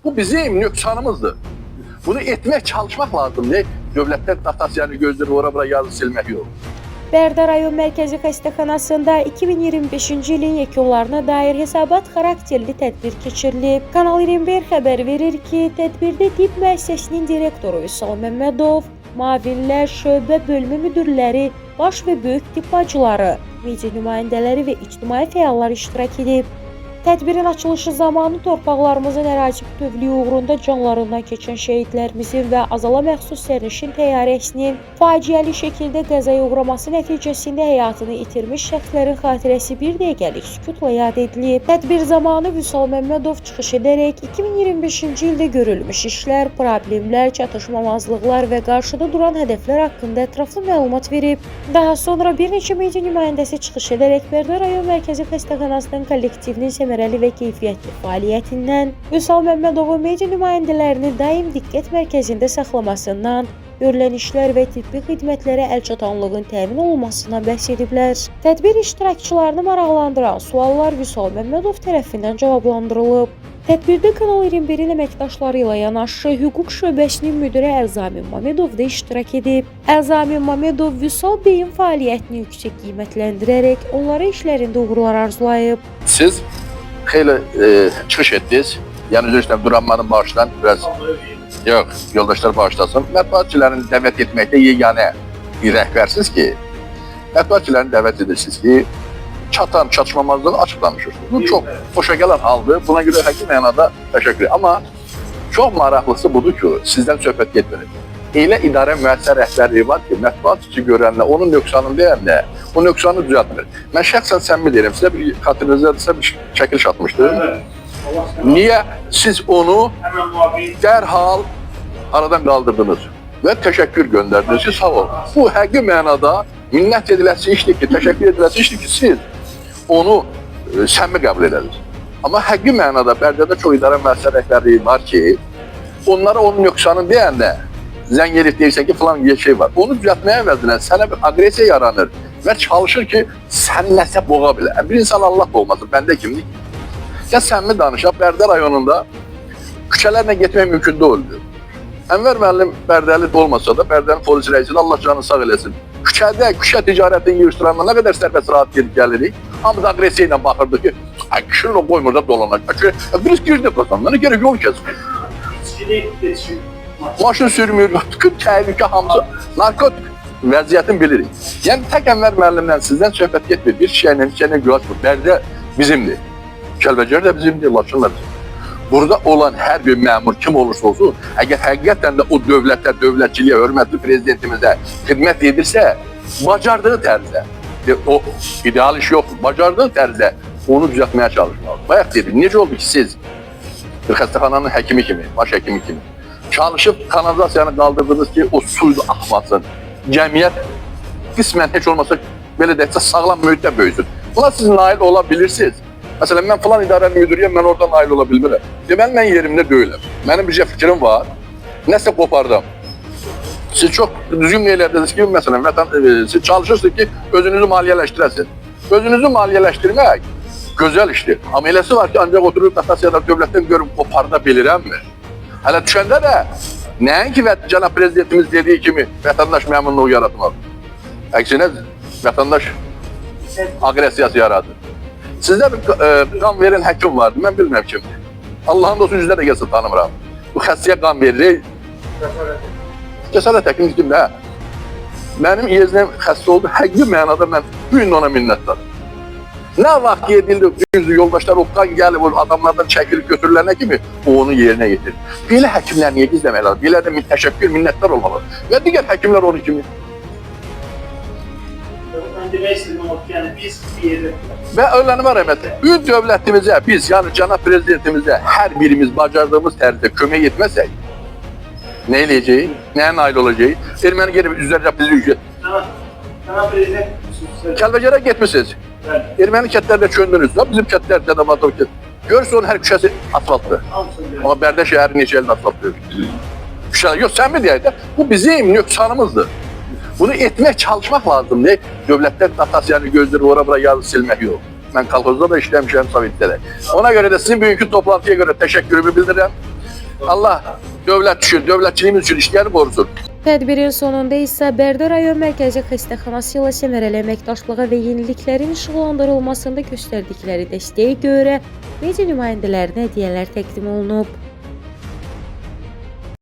Bu bizim nöqsanımızdır. Bunu etmək, çalışmaq lazımdır. Dövlətlər dotasiyanı gözləyir, ora-bura yazı silmək yox. Bərdə rayon mərkəzi xəstəxanasında 2025-ci ilin yekunlarına dair hesabat xarakterli tədbir keçirilib. Kanal 21 xəbər verir ki, tədbirdə tibb müəssisəsinin direktoru Vüsal Məmmədov, müavinlər, şöbə bölmə müdirləri, baş və böyük tibb bacıları, media nümayəndələri və ictimai fəallar iştirak edib. Tədbirin açılışı zamanı torpaqlarımızın ərazi bütövlüyü uğrunda canlarından keçən şəhidlərimizin və azala məxsus sərnişin təyyarəsinin faciəli şəkildə qəzaya uğraması nəticəsində həyatını itirmiş şəxslərin xatirəsi bir dəqiqəlik sükutla yad edilib. Tədbir zamanı Vüsal Məmmədov çıxış edərək 2025-ci ildə görülmüş işlər, problemlər, çatışmamazlıqlar və qarşıda duran hədəflər haqqında ətraflı məlumat verib. Daha sonra bir neçə media nümayəndəsi çıxış edərək Bərdə rayon mərkəzi xəstəxanasının kollektivinin səmərəli və keyfiyyətli fəaliyyətindən, Vüsal Məmmədovun media nümayəndələrini daim diqqət mərkəzində saxlamasından, görülən işlər və tibbi xidmətlərə əlçatanlığın təmin olunmasından bəhs ediblər. Tədbir iştirakçılarını maraqlandıran suallar Vüsal Məmmədov tərəfindən cavablandırılıb. Tədbirdə Kanal 21-in əməkdaşları ilə yanaşı hüquq şöbəsinin müdiri Əlzamin Mamedov da iştirak edib. Əlzamin Mamedov Vüsal bəyin fəaliyyətini yüksək qiymətləndirərək onlara işlərində uğurlar arzulayıb. Siz xeyli çıxış etdiniz. Yəni üzr istəyirəm, duranmanın bağışdan biraz yox, yoldaşlar bağışlasın. Mətbuatçıların dəvət etməkdə yeganə bir rəhbərsiniz ki, mətbuatçıların dəvət edirsiniz ki, çatan çatışmamazlığı açıq danışırsınız. Bu çox xoşa gələn haldır. Buna görə həqiqi mənada təşəkkür edirəm. Amma çox maraqlısı budur ki, sizdən söhbət getmir. Elə idarə müəssisə rəhbərliyi var ki, mətbuatçı görəndə, onun nöqsanını deyəndə, o nöqsanı düzəltmir. Mən şəxsən səmimi deyirəm, sizə bir xatirinizdə bir çəkiliş atmışdım. Niyə siz onu dərhal aradan qaldırdınız və təşəkkür göndərdiniz ki, sağ ol. Bu həqiqi mənada minnət ediləsi işdir ki, təşəkkür ediləsi işdir ki, siz onu səmimi qəbul edərsiniz. Amma həqiqi mənada Bərdədə çox idarə müəssisə rəhbərliyi var ki, onlara onun nöqsanını deyəndə zəng edib deyirsən ki, filan bir şey var. Onu düzəltməyə əvəzinə sənə bir aqresiya yaranır və çalışır ki, sən nəsə boğa bilər. Bir insan Allah olmasın, bəndə kimlik. Ya səmimi danışaq, Bərdə rayonunda küçələrlə getmək mümkün deyildi. Ənvər müəllim Bərdəli olmasa da, Bərdənin polis rəisi Allah canını sağ eləsin. Küçə ticarətini yığışdıranla nə qədər sərbəst rahat gedib gəlirik. Hamı da aqresiya ilə baxırdı ki, kişilə qoymur da dolanaq. Birisi girdi prosandan, gerək yol kəsin. Maşın sürmür, bütün təhlükə hamısı narkotik vəziyyətini bilirik. Yəni tək Ənvər müəllimdən sizdən söhbət getmir. Bir şeylə gülaçmır. Bərdə bizimdir. Kəlbəcər də bizimdir, Laçın da bizimdir. Burada olan hər bir məmur kim olursa olsun, əgər həqiqətən də o dövlətə, dövlətçiliyə, hörmətli prezidentimizə xidmət edirsə, bacardığı tərzdə, o ideal iş yoxdur, bacardığı tərzdə onu düzəltməyə çalışmalı. Bayaq dedim, necə oldu ki siz bir xəstəxananın həkimi kimi, baş həkimi kimi çalışıb kanalizasiyanı qaldırdınız ki, o suydu axmasın. Cəmiyyət qismən heç olmasa belə deyəcək sağlam mühitdə böyüsün. Buna siz nail ola bilirsiniz. Məsələn, mən filan idarənin müdürüyəm, mən oradan nail ola bilmirəm. Deməli, mən yerimdə deyiləm. Mənim bircə fikrim var, nəsə qopardım. Siz çox düzgün elədiniz ki, məsələn, siz çalışırsınız ki, özünüzü maliyyələşdirəsiniz. Özünüzü maliyyələşdirmək gözəl işdir. Amma eləsi var ki, ancaq oturub dotasiyalar dövlətdən görüb qoparda bilirəmmi? Hələ düşəndə də nəinki cənab prezidentimiz dediyi kimi vətəndaş məmnunluğu yaratmaz. Əksinə vətəndaş aqressiyası yaradır. Sizdə bir qan verən həkim vardı, mən bilməm kimdir. Allahın dostu yüzdə də gəlsə tanımıram. Bu xəstəyə qan verir. Cəsarət həkimi kimdir, hə? Mənim yeznəm xəstə oldu, həqiqi mənada mən bu gün ona minnətdarım. Nə vaxt yedildi, yoldaşlar o qan gəlib, adamlardan çəkilib götürülənə kimi o onu yerinə getirir. Belə həkimlər niyə gizləmək lazım? Belə də təşəkkür, minnətdar olmalı. Və digər həkimlər onu kimi. Və önlənmə rəhməti, bütün dövlətimizə, biz, yəni cənab prezidentimizə hər birimiz bacardığımız tərzdə kömək etməsək, nə eləyəcəyik, nəyə nail olacağıq? Erməni gelib üzərəcək bizi yüksək. Cənab prezident, Kəlbəcərə getmişsiniz. Erməni kətlərdə çöndünüz, bizim kətlər Cədabadov kət. Görürsün onun hər küçəsi asfaltdır. Amma Bərdə şəhəri neçə elində asfaltdır. Küçələr, yox, sən mi deyək də, bu bizim nöqsanımızdır. Bunu etmək, çalışmaq lazımdır. Dövlətlər dotasiyanı gözləyir, ora-bura yazı silmək yox. Mən kolxozda da işləmişəm, Sovetdə də. Ona görə də sizin bugünkü toplantıya görə təşəkkürümü bildirirəm. Allah dövlət üçün, dövlətçiliyimiz üçün işləyəni qorusun. Tədbirin sonunda isə Bərdə rayon mərkəzi xəstəxanası ilə səmərəli əməkdaşlığa və yeniliklərin işıqlandırılmasında göstərdikləri dəstəyə görə media nümayəndələrinə hədiyyələr təqdim olunub.